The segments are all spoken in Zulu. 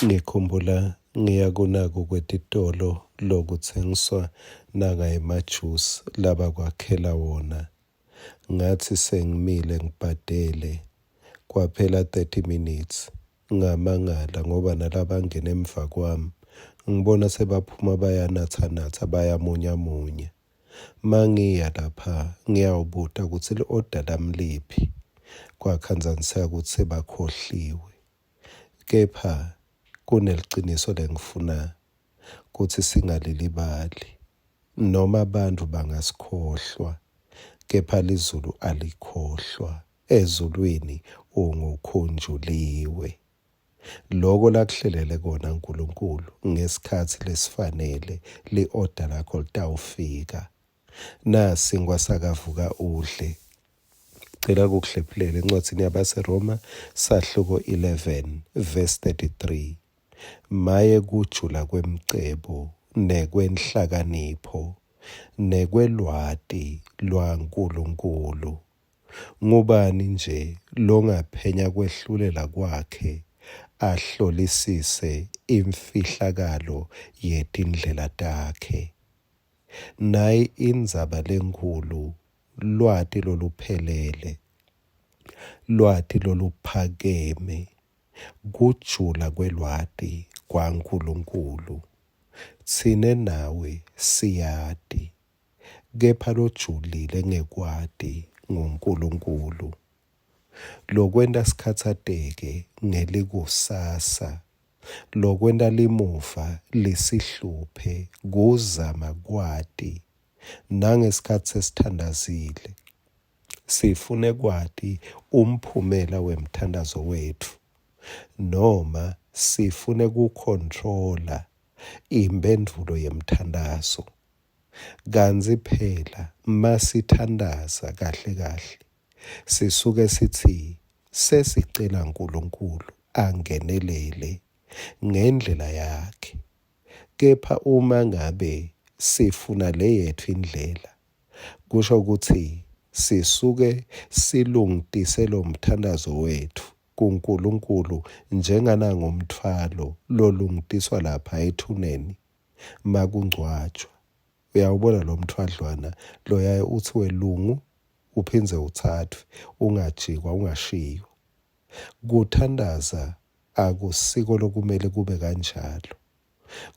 Ngikhumbula ngiya kunako kwetitolo lokuthengiswa naka emajuice laba kwakhela wona. Ngathi sengimile ngibhadele kwaphela 30 minutes. Ngamangala ngoba nalaba ngene emva kwami ngibona sebaphuma bayanatha bayamunyamunya. Mangiya lapha ngiyawubuta ukuthi li-order lami liphi. Kwakhanzaniseka ukuthi sebakhohliwe. Kepha kuneliciniso lengifuna ukuthi singalilibali. Noma abantu bangasikhohlwa, kepha lizulu alikhohlwa. Ezulwini ungukhunjuliwe. Loko lakuhlelele kona uNkulunkulu ngesikhathi lesifanele li-order lakho litawufika. Nasi ngwasakavuka udle. Cela ukukuhlephulele encwadini yabaseRoma sahluko 11 verse 33. Maye kujula kwemcebo nekwenhlakanipho nekwelwati lwaNkulunkulu. Ngubani nje longaphenya kwehlulela kwakhe ahlolisise imfihlakalo yetindlela takhe. Nayi indzaba lenkulu, lwati loluphelele, lwati loluphakeme, kujula kwelwati kwaNkulunkulu. Tsine nawe siyati, kepha lojulile ngekwati nguNkulunkulu. Lokwenta sikhatsateke ngelikusasa, lokwenta limuva lisihluphe kuzama kwati. Nangesikhathi sesithandazile sifune kwati umphumela wemthandazo wethu, noma sifune kukontrola impendvulo yemthandazo. Kanzi phela masithandaza kahle kahle sisuke sithi sesicela uNkulunkulu angenelele ngendlela yakhe. Kepha uma ngabe sifuna leyethu indlela, kusho ukuthi sisuke silungitise lo mthandazo wethu kuNkulunkulu njengana ngomthwalo lolungitiswa lapha ethuneni makungcwatshwa. Uyawubona lo mthwadlwana loyaye uthi welungu uphindze uthathwe, ungajikwa ungashiywa. Kuthandaza akusiko lokumele kube kanjalo.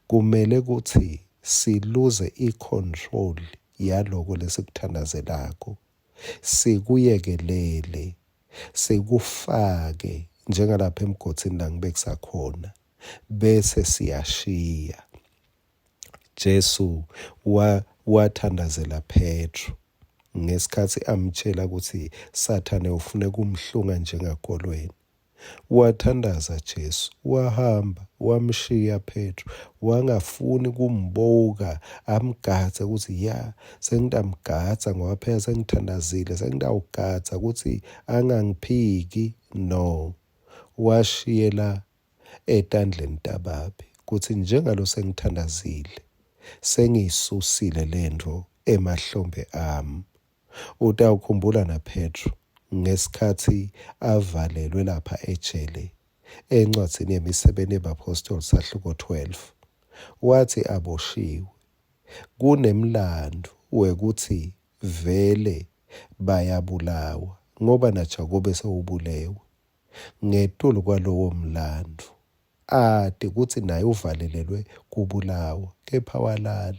Kumele kuthi siluze icontrol yaloko lesikuthandazelako, sikuyekelele, sikufake njengalapha emgotsini la ngibekusakhona, bese siyashiya. Jesu wathandazela Petru ngesikhathi amtshela ukuthi Sathane ufune kumhlunga njengakolweni. Wathandaza Jesu, wahamba, wamshiya Petru, wangafuni kumbuka, amgadza ukuthi ya, sengitamgadza ngoba phela sengithandazile, sengitawugadza ukuthi angangiphiki. No, washiyela etandleni tababe, kuthi njengalo sengithandazile, sengiyisusile lento emahlombe ami. Utawukhumbula na Petru ngesikhathi avalelwe lapha ejele encwadzini yemisebeni yabapostoli sahluko 12. Wathi aboshiwe. Kunemlando wekuthi vele bayabulawa ngoba naJakobe sewubulewe. Ngetulu kwalowo mlando ade kuthi naye uvalelelwe kubulawa, kepha walala.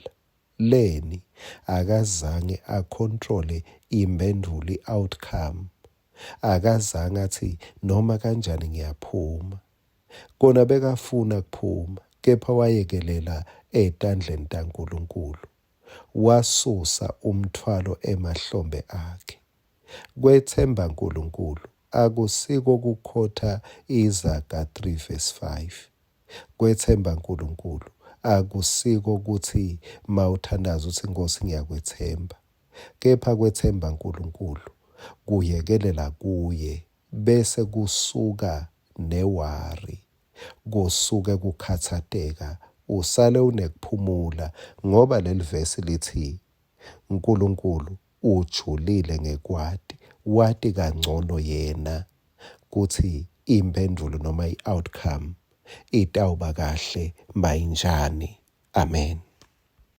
Leni akazange akontrole impendulo, i-outcome. Akazange athi noma kanjani ngiyaphuma. Kona bekafuna kuphuma, kepha wayekelela etandleni taNkulunkulu. Wasusa umthwalo emahlombe akhe. Kwethemba uNkulunkulu akusiko kukhotha izaga 3 verse 5. Kwethemba uNkulunkulu akusiko ukuthi mawuthandaza uthi Nkosi ngiyakwethemba, kepha kwethemba uNkulunkulu kuyekelela kuye, bese kusuka newari, kusuke kukhathateka, usale unekuphumula ngoba leli verse lithi uNkulunkulu ujulile ngekwati, wati kangcono yena kuthi impendulo noma i-outcome itawuba kahle mayinjani. Amen.